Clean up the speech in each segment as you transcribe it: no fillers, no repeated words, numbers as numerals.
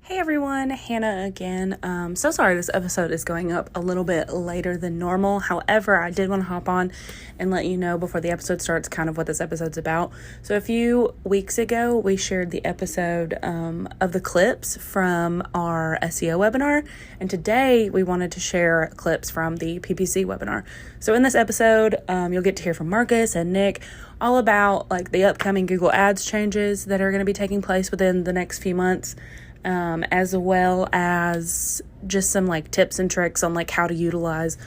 Hey everyone, Hannah again. So sorry this episode is going up a little bit later than normal. However, I did want to hop on and let you know before the episode starts kind of what this episode's about. So a few weeks ago, we shared the episode of the clips from our SEO webinar. And today we wanted to share clips from the PPC webinar. So in this episode, you'll get to hear from Marcus and Nick all about like the upcoming Google Ads changes that are going to be taking place within the next few months. As well as just some like tips and tricks on like how to utilize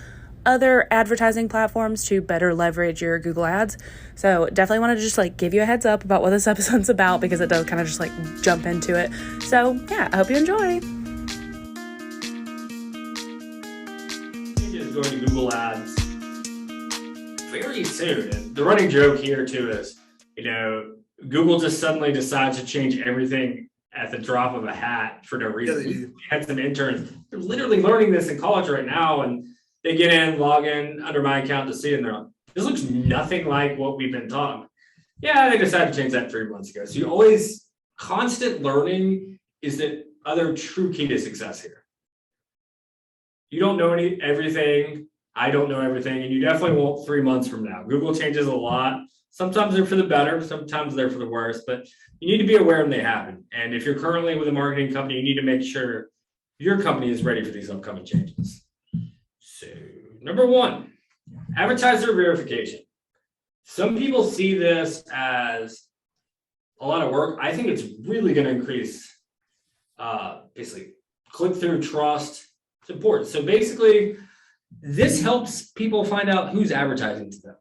other advertising platforms to better leverage your Google Ads. So definitely want to just like give you a heads up about what this episode's about because it does kind of just like jump into it. So yeah, I hope you enjoy. Is going to Google Ads very soon. And the running joke here too is, Google just suddenly decides to change everything at the drop of a hat for no reason. Yeah, we had some interns, they're literally learning this in college right now, and they get in, log in under my account to see it, and they're like, this looks nothing like what we've been taught. Yeah, they decided to change that 3 months ago. So you always, constant learning is the other true key to success here. You don't know everything, I don't know everything, and you definitely won't 3 months from now. Google changes a lot. Sometimes they're for the better, sometimes they're for the worse, but you need to be aware when they happen. And if you're currently with a marketing company, you need to make sure your company is ready for these upcoming changes. So, number one, advertiser verification. Some people see this as a lot of work. I think it's really going to increase basically click-through trust. It's important. So basically, this helps people find out who's advertising to them.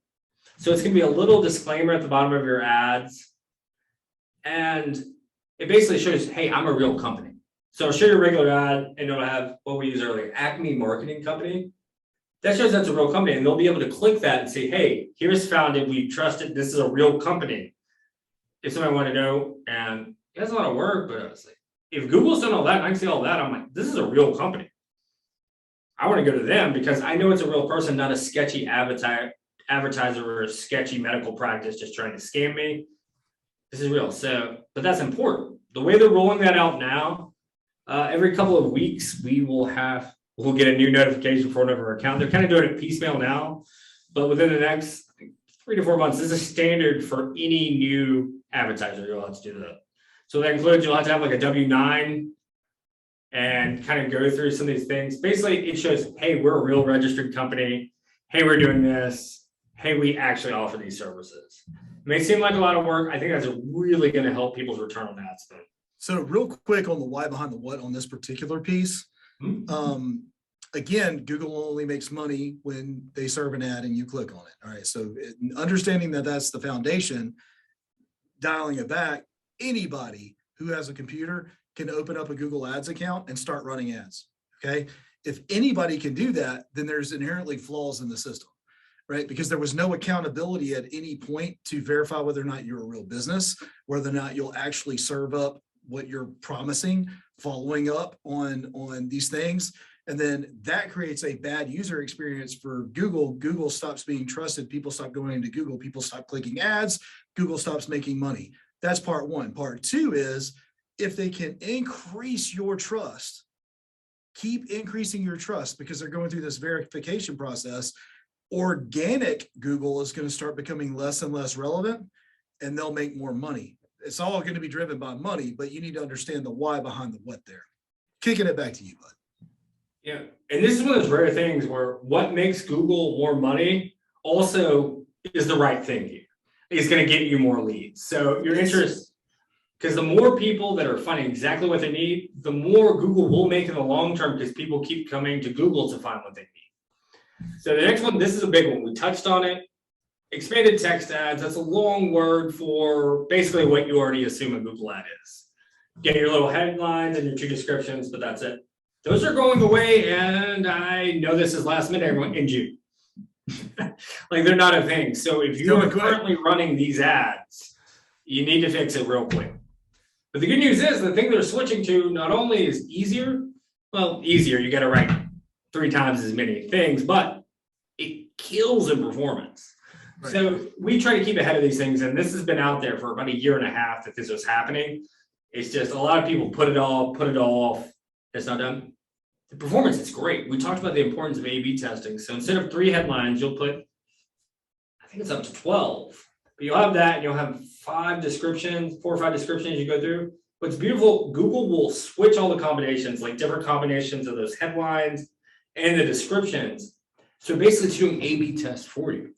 So it's going to be a little disclaimer at the bottom of your ads. And it basically shows, hey, I'm a real company. So I'll show you a regular ad and it'll have what we used earlier, Acme Marketing Company. That shows that's a real company, and they'll be able to click that and say, hey, here's founded, we trust it, this is a real company. If somebody want to know, and it has a lot of work, but I was like, if Google's done all that and I can see all that, I'm like, this is a real company. I want to go to them because I know it's a real person, not a sketchy advertiser or a sketchy medical practice just trying to scam me. This is real. So, but that's important. The way they're rolling that out now, every couple of weeks we'll get a new notification for another account. They're kind of doing it piecemeal now, but within the next 3 to 4 months, this is standard for any new advertiser. You'll have to do that. So that includes you'll have to have like a W-9 and kind of go through some of these things. Basically, it shows, hey, we're a real registered company. Hey, we're doing this. Hey, we actually offer these services. It may seem like a lot of work. I think that's really going to help people's return on ad spend. So real quick on the why behind the what on this particular piece. Again, Google only makes money when they serve an ad and you click on it. All right. So understanding that that's the foundation, dialing it back, anybody who has a computer can open up a Google Ads account and start running ads. Okay. If anybody can do that, then there's inherently flaws in the system, right? Because there was no accountability at any point to verify whether or not you're a real business, whether or not you'll actually serve up what you're promising, following up on these things. And then that creates a bad user experience for Google. Google stops being trusted. People stop going into Google. People stop clicking ads. Google stops making money. That's part one. Part two is if they can increase your trust, keep increasing your trust because they're going through this verification process, organic Google is going to start becoming less and less relevant and they'll make more money. It's all going to be driven by money, but you need to understand the why behind the what there. Kicking it back to you, bud. Yeah, and this is one of those rare things where what makes Google more money also is the right thing here. It's going to get you more leads. So your interest, because the more people that are finding exactly what they need, the more Google will make in the long term because people keep coming to Google to find what they need. So the next one, this is a big one. We touched on it. Expanded text ads, that's a long word for basically what you already assume a Google ad is. Get your little headlines and your 2 descriptions, but that's it. Those are going away, and I know this is last minute in June. Like they're not a thing. So if you are currently running these ads, you need to fix it real quick. But the good news is the thing they're switching to not only is easier, you got to write 3 times as many things, but it kills in performance. Right. So we try to keep ahead of these things, and this has been out there for about 1.5 years that this was happening. It's just a lot of people put it all off. It's not done. The performance is great. We talked about the importance of A/B testing. So instead of 3 headlines, you'll put, I think it's up to 12. But you'll have that, and you'll have 5 descriptions, 4 or 5 descriptions you go through. What's beautiful, Google will switch all the combinations, like different combinations of those headlines and the descriptions. So basically it's doing A/B tests for you.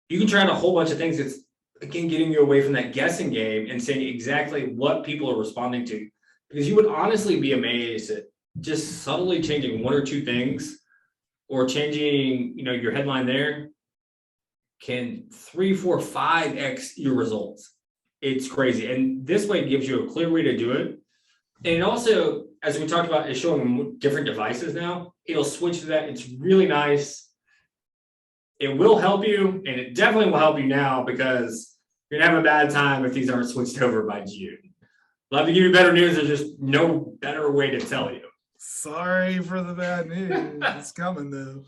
You can try out a whole bunch of things. It's, again, getting you away from that guessing game and saying exactly what people are responding to. Because you would honestly be amazed at just subtly changing 1 or 2 things, or changing, your headline there, can 3, 4, 5x your results. It's crazy. And this way it gives you a clear way to do it. And it also, as we talked about, is showing different devices now. It'll switch to that. It's really nice. It will help you, and it definitely will help you now, because you're gonna have a bad time if these aren't switched over by June. Love to give you better news. There's just no better way to tell you. Sorry for the bad news. It's coming though.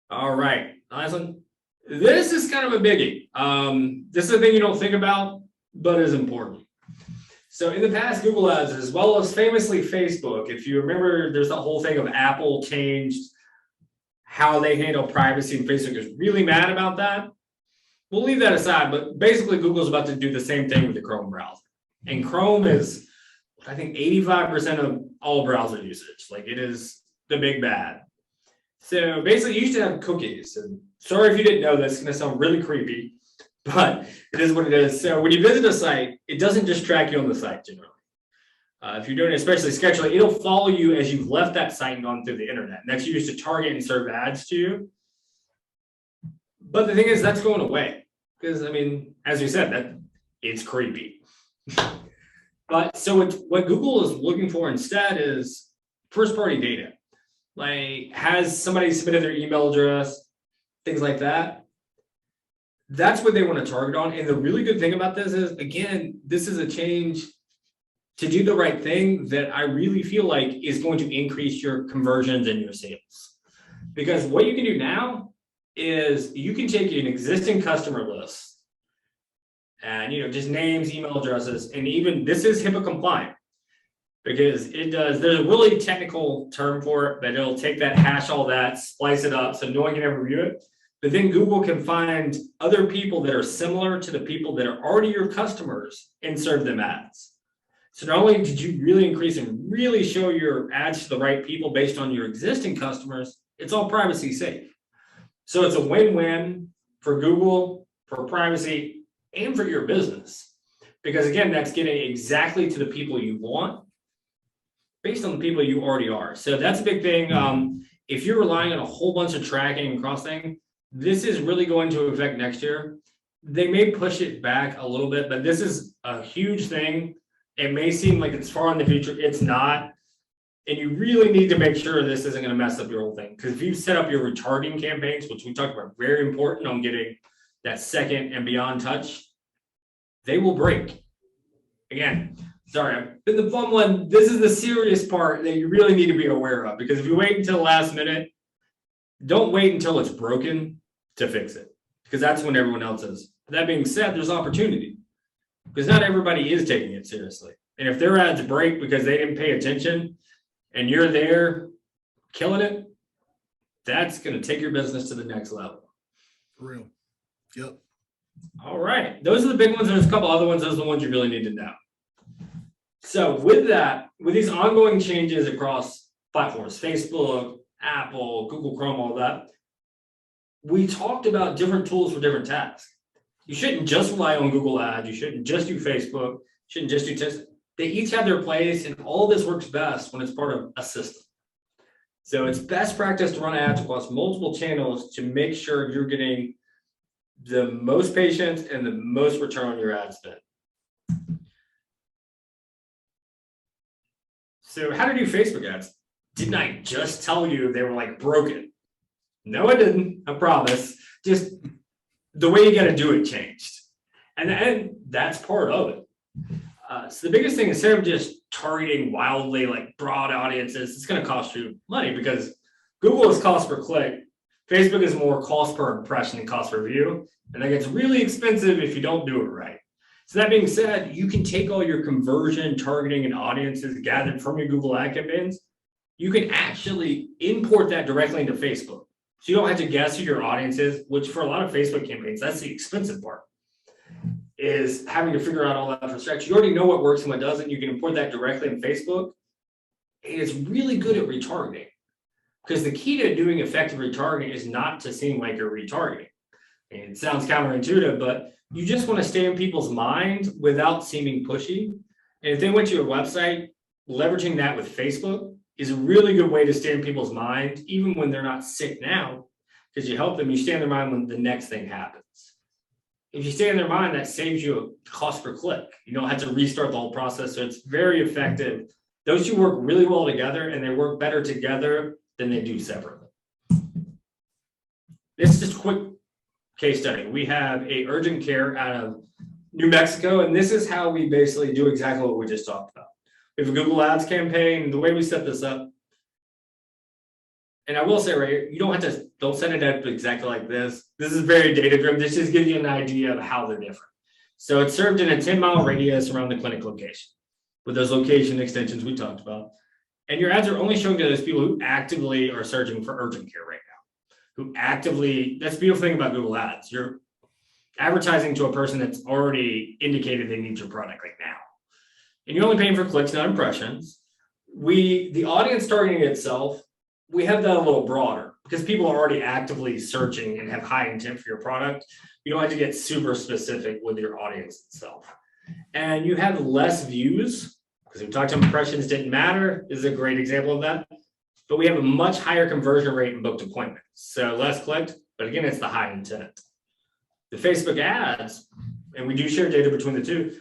All right, last one. This is kind of a biggie. This is a thing you don't think about, but is important. So in the past, Google Ads, as well as famously Facebook, if you remember, there's the whole thing of Apple changed how they handle privacy, and Facebook is really mad about that. We'll leave that aside, but basically Google's about to do the same thing with the Chrome browser. And Chrome is, I think, 85% of all browser usage. Like, it is the big bad. So basically, you used to have cookies. And sorry if you didn't know this, it's going to sound really creepy, but it is what it is. So when you visit a site, it doesn't just track you on the site generally. If you're doing it, especially scheduling, it'll follow you as you've left that site and gone through the internet. And that's used to target and serve ads to you. But the thing is, that's going away. Because, I mean, as we said, that it's creepy. But so what Google is looking for instead is first-party data. Like, has somebody submitted their email address, things like that. That's what they want to target on. And the really good thing about this is, again, this is a change to do the right thing that I really feel like is going to increase your conversions and your sales. Because what you can do now is you can take an existing customer list and, just names, email addresses, and even this is HIPAA compliant, because there's a really technical term for it, but it'll take that, hash all that, splice it up so no one can ever view it. But then Google can find other people that are similar to the people that are already your customers and serve them ads. So not only did you really increase and really show your ads to the right people based on your existing customers, it's all privacy safe. So it's a win-win for Google, for privacy, and for your business. Because again, that's getting exactly to the people you want based on the people you already are. So that's a big thing. If you're relying on a whole bunch of tracking and cross-thing, this is really going to affect next year. They may push it back a little bit, but this is a huge thing. It may seem like it's far in the future. It's not. And you really need to make sure this isn't going to mess up your whole thing. Because if you set up your retargeting campaigns, which we talked about, very important on getting that second and beyond touch, they will break. Again, sorry, I've been the fun one. This is the serious part that you really need to be aware of. Because if you wait until the last minute, don't wait until it's broken to fix it. Because that's when everyone else is. That being said, there's opportunity. Because not everybody is taking it seriously. And if their ads break because they didn't pay attention and you're there killing it, that's going to take your business to the next level. For real. Yep. All right. Those are the big ones. There's a couple other ones. Those are the ones you really need to know. So with that, with these ongoing changes across platforms, Facebook, Apple, Google Chrome, all that, we talked about different tools for different tasks. You shouldn't just rely on Google Ads. You shouldn't just do Facebook. You shouldn't just do tests. They each have their place, and all this works best when it's part of a system. So it's best practice to run ads across multiple channels to make sure you're getting the most patients and the most return on your ad spend. So how to do Facebook ads? Didn't I just tell you they were like broken? No, I didn't. I promise. Just the way you got to do it changed. And that's part of it. So the biggest thing, instead of just targeting wildly like broad audiences, it's going to cost you money because Google is cost per click. Facebook is more cost per impression and cost per view. And that gets really expensive if you don't do it right. So that being said, you can take all your conversion, targeting, and audiences gathered from your Google ad campaigns. You can actually import that directly into Facebook. So you don't have to guess who your audience is, which for a lot of Facebook campaigns, that's the expensive part, is having to figure out all that from scratch. You already know what works and what doesn't. You can import that directly in Facebook. And it's really good at retargeting, because the key to doing effective retargeting is not to seem like you're retargeting. And it sounds counterintuitive, but you just want to stay in people's mind without seeming pushy. And if they went to your website, leveraging that with Facebook is a really good way to stay in people's mind, even when they're not sick now, because you help them, you stay in their mind when the next thing happens. If you stay in their mind, that saves you a cost per click. You don't have to restart the whole process. So it's very effective. Those two work really well together, and they work better together than they do separately. This is just a quick case study. We have a urgent care out of New Mexico, and this is how we basically do exactly what we just talked about. We have a Google Ads campaign. The way we set this up, and I will say, right, you don't set it up exactly like this. This is very data driven. This just gives you an idea of how they're different. So it's served in a 10-mile radius around the clinic location with those location extensions we talked about. And your ads are only showing to those people who actively are searching for urgent care right now, who actively, that's the beautiful thing about Google Ads. You're advertising to a person that's already indicated they need your product right now. And you're only paying for clicks, not impressions. The audience targeting itself, we have that a little broader because people are already actively searching and have high intent for your product. You don't have to get super specific with your audience itself. And you have less views, because we talked about impressions didn't matter. This is a great example of that. But we have a much higher conversion rate in booked appointments. So less clicked, but again, it's the high intent. The Facebook ads, and we do share data between the two,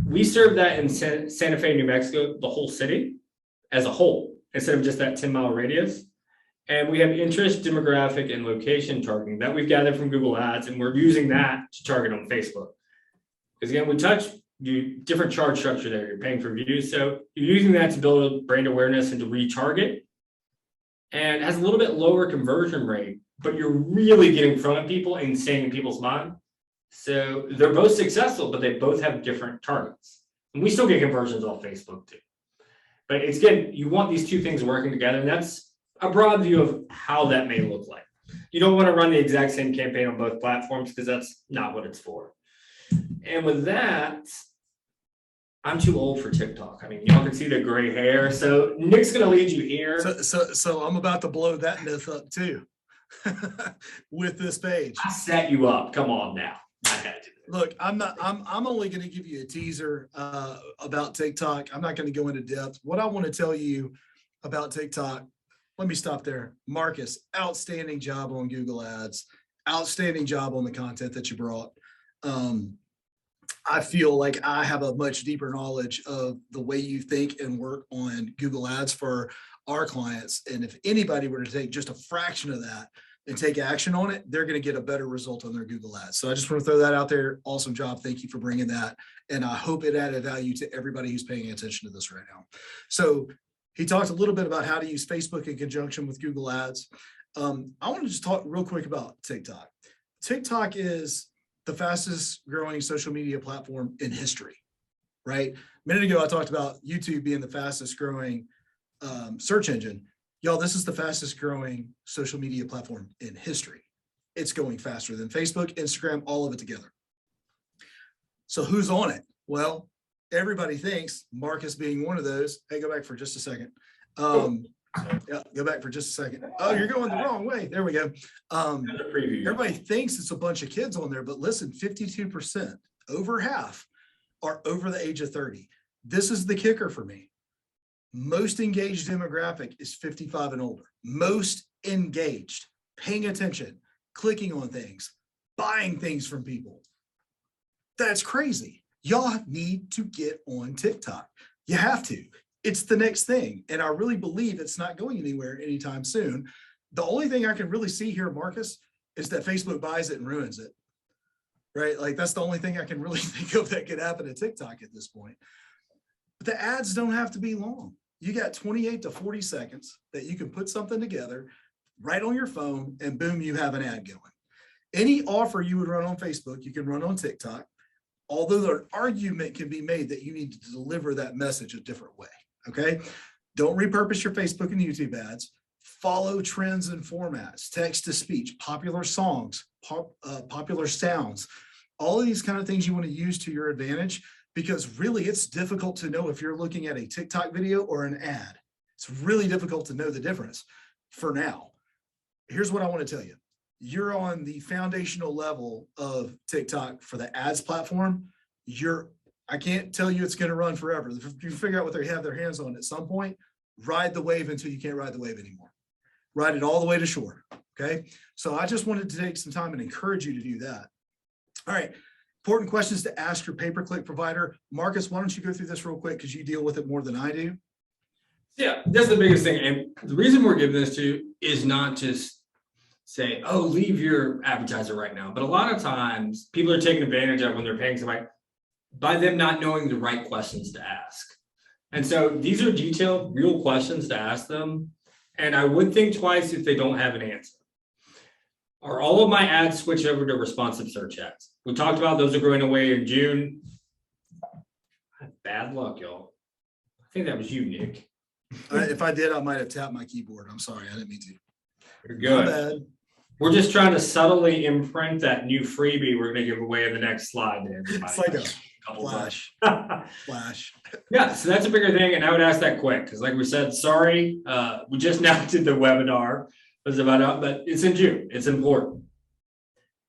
we serve that in Santa Fe, New Mexico, the whole city as a whole, instead of just that 10-mile radius. And we have interest, demographic, and location targeting that we've gathered from Google Ads, and we're using that to target on Facebook. Because again, we touch different charge structure there. You're paying for views. So you're using that to build brand awareness and to retarget. And it has a little bit lower conversion rate, but you're really getting in front of people and staying in people's mind. So they're both successful, but they both have different targets. And we still get conversions off Facebook too. But it's good. You want these two things working together. And that's a broad view of how that may look like. You don't want to run the exact same campaign on both platforms because that's not what it's for. And with that, I'm too old for TikTok. I mean, y'all can see the gray hair. So Nick's going to lead you here. So I'm about to blow that myth up too with this page. I set you up. Come on now. I had to. Look, I'm only going to give you a teaser about TikTok. I'm not going to go into depth. What I want to tell you about TikTok, let me stop there. Marcus, outstanding job on Google Ads. Outstanding job on the content that you brought. I feel like I have a much deeper knowledge of the way you think and work on Google Ads for our clients. And if anybody were to take just a fraction of that and take action on it, they're going to get a better result on their Google Ads. So I just want to throw that out there. Awesome job. Thank you for bringing that. And I hope it added value to everybody who's paying attention to this right now. So he talked a little bit about how to use Facebook in conjunction with Google Ads. I want to just talk real quick about TikTok. TikTok is the fastest growing social media platform in history, right? A minute ago, I talked about YouTube being the fastest growing search engine. Y'all, this is the fastest growing social media platform in history. It's going faster than Facebook, Instagram, all of it together. So who's on it? Well, everybody thinks, Marcus being one of those. Hey, go back for just a second. Yeah, go back for just a second. Oh, you're going the wrong way. There we go. Everybody thinks it's a bunch of kids on there, but listen, 52%, over half, are over the age of 30. This is the kicker for me. Most engaged demographic is 55 and older. Most engaged, paying attention, clicking on things, buying things from people. That's crazy. Y'all need to get on TikTok. You have to. It's the next thing. And I really believe it's not going anywhere anytime soon. The only thing I can really see here, Marcus, is that Facebook buys it and ruins it, right? Like that's the only thing I can really think of that could happen to TikTok at this point. But the ads don't have to be long. You got 28 to 40 seconds that you can put something together right on your phone and boom, you have an ad going. Any offer you would run on Facebook, you can run on TikTok. although an argument can be made that you need to deliver that message a different way. Okay. Don't repurpose your Facebook and YouTube ads. Follow trends and formats, text to speech, popular songs, popular sounds, all of these kind of things you want to use to your advantage, because really it's difficult to know if you're looking at a TikTok video or an ad. It's really difficult to know the difference for now. Here's what I want to tell you. You're on the foundational level of TikTok for the ads platform. I can't tell you it's going to run forever. If you figure out what they have their hands on at some point, ride the wave until you can't ride the wave anymore. Ride it all the way to shore. Okay. So I just wanted to take some time and encourage you to do that. All right. Important questions to ask your pay-per-click provider. Marcus, why don't you go through this real quick because you deal with it more than I do. Yeah, that's the biggest thing. And the reason we're giving this to you is not just say, oh, leave your advertiser right now. But a lot of times people are taking advantage of when they're paying somebody by them not knowing the right questions to ask. And so these are detailed, real questions to ask them. And I would think twice if they don't have an answer. Are all of my ads switched over to responsive search ads? We talked about those are going away in June. Bad luck, y'all. I think that was you, Nick. If I did, I might have tapped my keyboard. I'm sorry. I didn't mean to. You're good. My bad. We're just trying to subtly imprint that new freebie we're going to give away in the next slide to everybody. It's like a flash. Flash. Yeah, so that's a bigger thing. And I would ask that quick because like we said, sorry, we just now did the webinar. It was about out, but it's in June. It's important.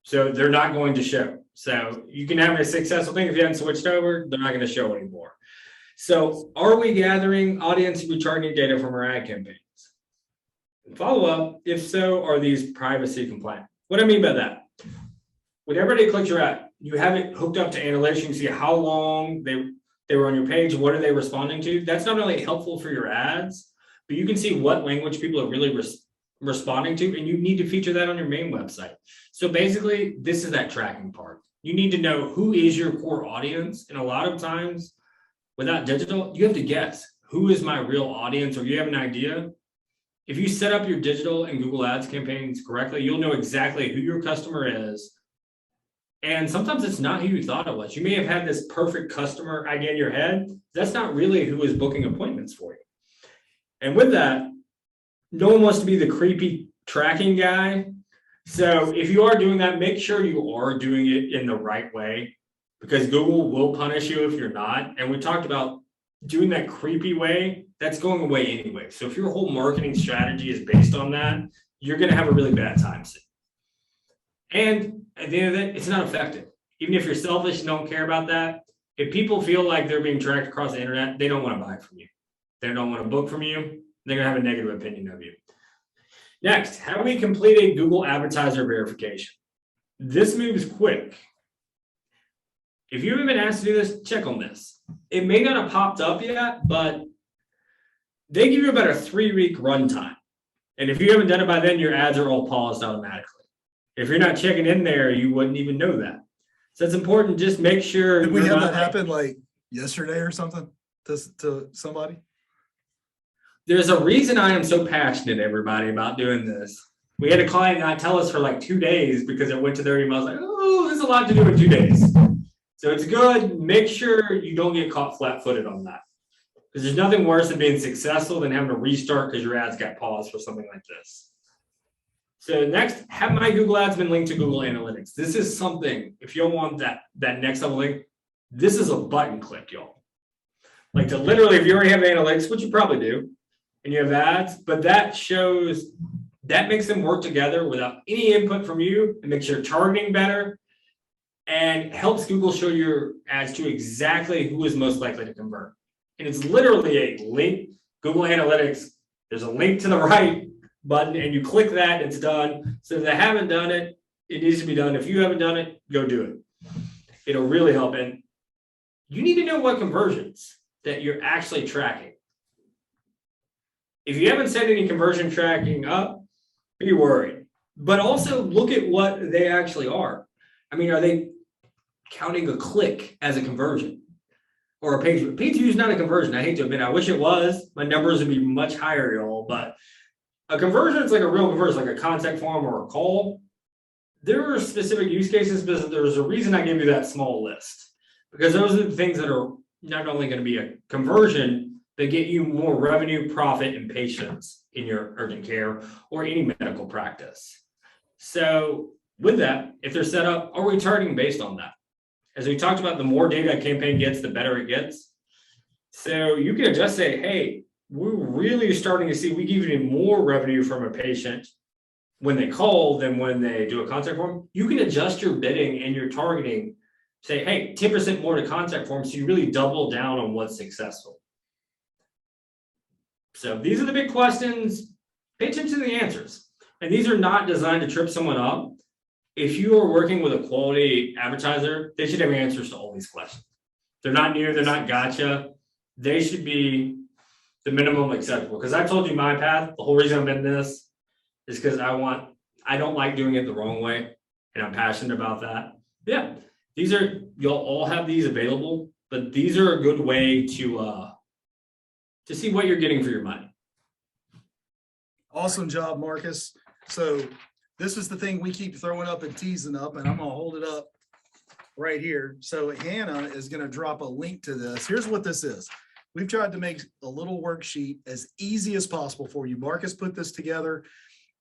So they're not going to show. So you can have a successful thing if you haven't switched over, they're not going to show anymore. So are we gathering audience retargeting data from our ad campaigns? Follow up, if so, are these privacy compliant? What I mean by that, when everybody clicks your ad, you have it hooked up to analytics, you can see how long they were on your page, what are they responding to? That's not only helpful for your ads, but you can see what language people are really responding to, and you need to feature that on your main website. So basically, this is that tracking part. You need to know who is your core audience, and a lot of times, without digital, you have to guess who is my real audience, or you have an idea. If you set up your digital and Google Ads campaigns correctly, you'll know exactly who your customer is. And sometimes it's not who you thought it was. You may have had this perfect customer idea in your head. That's not really who is booking appointments for you. And with that, no one wants to be the creepy tracking guy. So if you are doing that, make sure you are doing it in the right way, because Google will punish you if you're not. And we talked about doing that creepy way. That's going away anyway. So if your whole marketing strategy is based on that, you're going to have a really bad time soon. And at the end of it, it's not effective. Even if you're selfish and don't care about that, if people feel like they're being tracked across the internet, they don't want to buy from you. They don't want to book from you. They're going to have a negative opinion of you. Next, have we completed Google Advertiser Verification? This moves quick. If you haven't been asked to do this, check on this. It may not have popped up yet, but they give you about a 3-week runtime. And if you haven't done it by then, your ads are all paused automatically. If you're not checking in there, you wouldn't even know that. So it's important, just make sure. Did we have that happen like yesterday or something to somebody? There's a reason I am so passionate, everybody, about doing this. We had a client not tell us for like 2 days because it went to their emails like, oh, there's a lot to do in 2 days. So it's good. Make sure you don't get caught flat-footed on that. Because there's nothing worse than being successful than having to restart because your ads got paused for something like this. So next, have my Google ads been linked to Google Analytics? This is something, if you don't want that next level link, this is a button click, y'all. Like to literally, if you already have analytics, which you probably do, and you have ads, but that shows, that makes them work together without any input from you. It makes your targeting better and helps Google show your ads to exactly who is most likely to convert. And it's literally a link, Google Analytics, there's a link to the right button and you click that, it's done. So if they haven't done it, it needs to be done. If you haven't done it, go do it. It'll really help. And you need to know what conversions that you're actually tracking. If you haven't set any conversion tracking up, be worried. But also look at what they actually are. I mean, are they counting a click as a conversion? Or a page view is not a conversion. I hate to admit, I wish it was. My numbers would be much higher, y'all. But a conversion is like a real conversion, like a contact form or a call. There are specific use cases, but there's a reason I gave you that small list. because those are the things that are not only going to be a conversion, they get you more revenue, profit, and patients in your urgent care or any medical practice. So with that, if they're set up, are we targeting based on that? As we talked about, the more data a campaign gets, the better it gets. So you can just say, hey, we're really starting to see we give you more revenue from a patient when they call than when they do a contact form. You can adjust your bidding and your targeting. Say, hey, 10% more to contact form, so you really double down on what's successful. So these are the big questions. Pay attention to the answers. And these are not designed to trip someone up. If you are working with a quality advertiser, they should have answers to all these questions. They're not new, they're not gotcha. They should be the minimum acceptable. Because I told you my path, the whole reason I'm in this is because I don't like doing it the wrong way. And I'm passionate about that. Yeah, you'll all have these available, but these are a good way to see what you're getting for your money. Awesome job, Marcus. So this is the thing we keep throwing up and teasing up, and I'm gonna hold it up right here. So Hannah is gonna drop a link to this. Here's what this is. We've tried to make a little worksheet as easy as possible for you. Marcus put this together,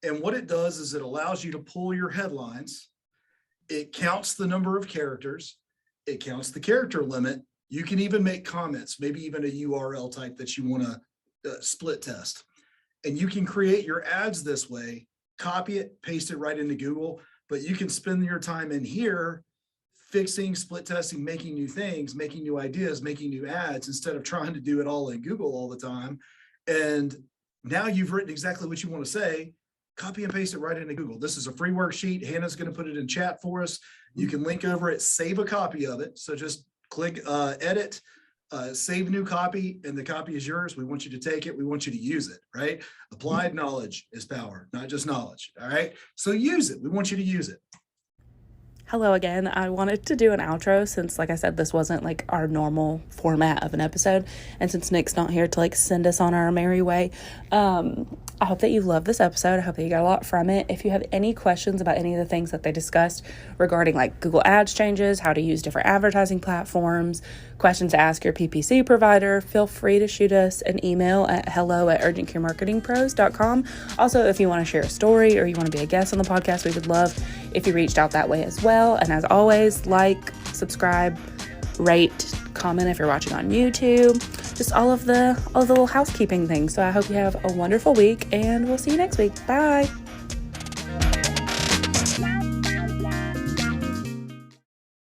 and what it does is it allows you to pull your headlines. It counts the number of characters. It counts the character limit. You can even make comments, maybe even a URL type that you wanna split test. And you can create your ads this way, copy it, paste it right into Google, but you can spend your time in here fixing, split testing, making new things, making new ideas, making new ads, instead of trying to do it all in Google all the time. And now you've written exactly what you want to say, copy and paste it right into Google. This is a free worksheet. Hannah's going to put it in chat for us. You can link over it, save a copy of it. So just click edit, save new copy, and the copy is yours. We want you to take it. We want you to use it, right? Applied knowledge is power, not just knowledge. All right. So use it. We want you to use it. Hello again. I wanted to do an outro since, like I said, this wasn't like our normal format of an episode. And since Nick's not here to like send us on our merry way, I hope that you love this episode. I hope that you got a lot from it. If you have any questions about any of the things that they discussed regarding like Google Ads changes, how to use different advertising platforms, questions to ask your PPC provider, feel free to shoot us an email at hello@urgentcaremarketingpros.com. Also, if you want to share a story or you want to be a guest on the podcast, we would love if you reached out that way as well. And as always, like, subscribe, rate, comment if you're watching on YouTube, just all of the little housekeeping things. So I hope you have a wonderful week, and we'll see you next week. Bye.